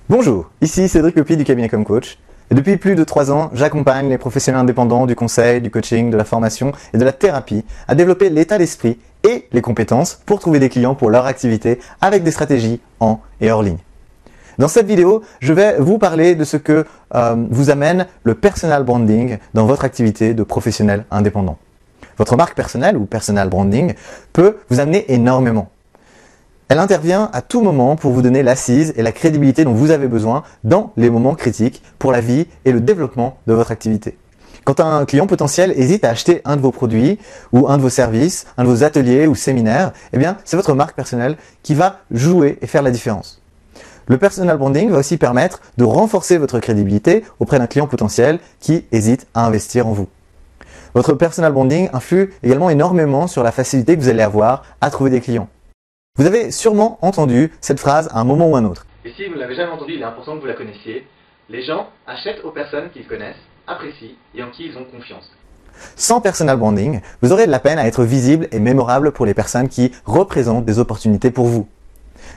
Bonjour, ici Cédric Lepi du cabinet Comme Coach. Et depuis plus de 3 ans, j'accompagne les professionnels indépendants du conseil, du coaching, de la formation et de la thérapie à développer l'état d'esprit et les compétences pour trouver des clients pour leur activité avec des stratégies en et hors ligne. Dans cette vidéo, je vais vous parler de ce que vous amène le personal branding dans votre activité de professionnel indépendant. Votre marque personnelle ou personal branding peut vous amener énormément. Elle intervient à tout moment pour vous donner l'assise et la crédibilité dont vous avez besoin dans les moments critiques pour la vie et le développement de votre activité. Quand un client potentiel hésite à acheter un de vos produits ou un de vos services, un de vos ateliers ou séminaires, eh bien, c'est votre marque personnelle qui va jouer et faire la différence. Le personal branding va aussi permettre de renforcer votre crédibilité auprès d'un client potentiel qui hésite à investir en vous. Votre personal branding influe également énormément sur la facilité que vous allez avoir à trouver des clients. Vous avez sûrement entendu cette phrase à un moment ou à un autre. Et si vous ne l'avez jamais entendu, il est important que vous la connaissiez. Les gens achètent aux personnes qu'ils connaissent, apprécient et en qui ils ont confiance. Sans personal branding, vous aurez de la peine à être visible et mémorable pour les personnes qui représentent des opportunités pour vous.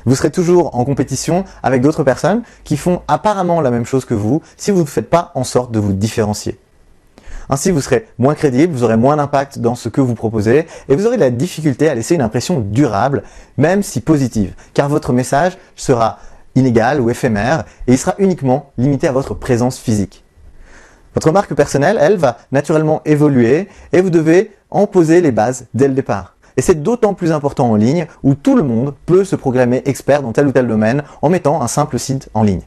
Vous serez toujours en compétition avec d'autres personnes qui font apparemment la même chose que vous si vous ne faites pas en sorte de vous différencier. Ainsi, vous serez moins crédible, vous aurez moins d'impact dans ce que vous proposez et vous aurez de la difficulté à laisser une impression durable, même si positive, car votre message sera inégal ou éphémère et il sera uniquement limité à votre présence physique. Votre marque personnelle, elle, va naturellement évoluer et vous devez en poser les bases dès le départ. Et c'est d'autant plus important en ligne où tout le monde peut se proclamer expert dans tel ou tel domaine en mettant un simple site en ligne.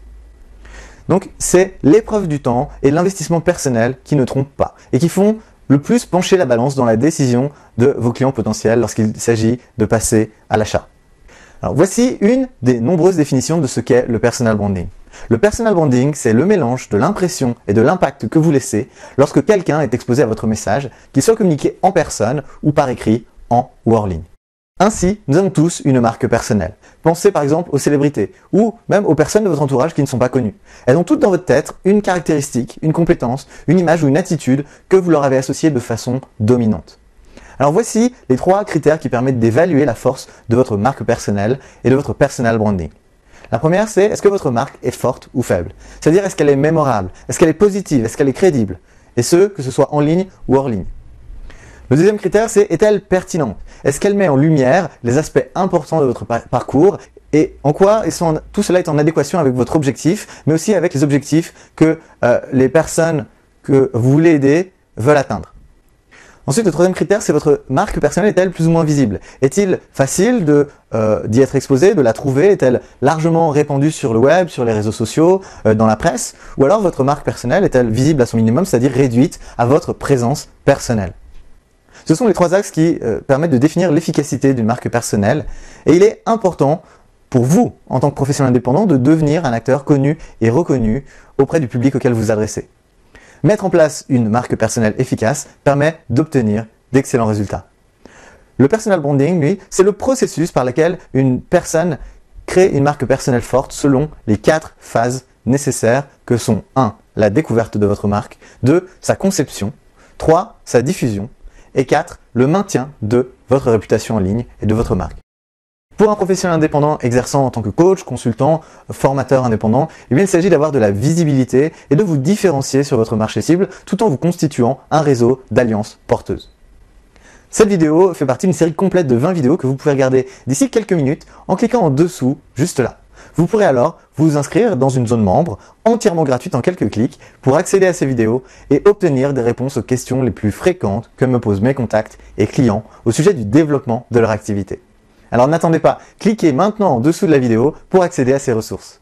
Donc, c'est l'épreuve du temps et l'investissement personnel qui ne trompent pas et qui font le plus pencher la balance dans la décision de vos clients potentiels lorsqu'il s'agit de passer à l'achat. Alors, voici une des nombreuses définitions de ce qu'est le personal branding. Le personal branding, c'est le mélange de l'impression et de l'impact que vous laissez lorsque quelqu'un est exposé à votre message, qu'il soit communiqué en personne ou par écrit, en ou hors ligne. Ainsi, nous avons tous une marque personnelle. Pensez par exemple aux célébrités ou même aux personnes de votre entourage qui ne sont pas connues. Elles ont toutes dans votre tête une caractéristique, une compétence, une image ou une attitude que vous leur avez associée de façon dominante. Alors voici les 3 critères qui permettent d'évaluer la force de votre marque personnelle et de votre personal branding. La première, c'est est-ce que votre marque est forte ou faible? C'est-à-dire est-ce qu'elle est mémorable? Est-ce qu'elle est positive? Est-ce qu'elle est crédible? Et ce, que ce soit en ligne ou hors ligne. Le deuxième critère, c'est est-elle pertinente? Est-ce qu'elle met en lumière les aspects importants de votre parcours et en quoi tout cela est en adéquation avec votre objectif, mais aussi avec les objectifs que les personnes que vous voulez aider veulent atteindre. Ensuite, le troisième critère, c'est votre marque personnelle est-elle plus ou moins visible? Est-il facile d'y être exposé, de la trouver? Est-elle largement répandue sur le web, sur les réseaux sociaux, dans la presse? Ou alors votre marque personnelle est-elle visible à son minimum, c'est-à-dire réduite à votre présence personnelle? Ce sont les 3 axes qui permettent de définir l'efficacité d'une marque personnelle et il est important pour vous, en tant que professionnel indépendant, de devenir un acteur connu et reconnu auprès du public auquel vous vous adressez. Mettre en place une marque personnelle efficace permet d'obtenir d'excellents résultats. Le personal branding, lui, c'est le processus par lequel une personne crée une marque personnelle forte selon les 4 phases nécessaires que sont 1. La découverte de votre marque, 2. Sa conception, 3. Sa diffusion, et 4. Le maintien de votre réputation en ligne et de votre marque. Pour un professionnel indépendant exerçant en tant que coach, consultant, formateur indépendant, eh bien, il s'agit d'avoir de la visibilité et de vous différencier sur votre marché cible tout en vous constituant un réseau d'alliances porteuses. Cette vidéo fait partie d'une série complète de 20 vidéos que vous pouvez regarder d'ici quelques minutes en cliquant en dessous, juste là. Vous pourrez alors vous inscrire dans une zone membre entièrement gratuite en quelques clics pour accéder à ces vidéos et obtenir des réponses aux questions les plus fréquentes que me posent mes contacts et clients au sujet du développement de leur activité. Alors n'attendez pas, cliquez maintenant en dessous de la vidéo pour accéder à ces ressources.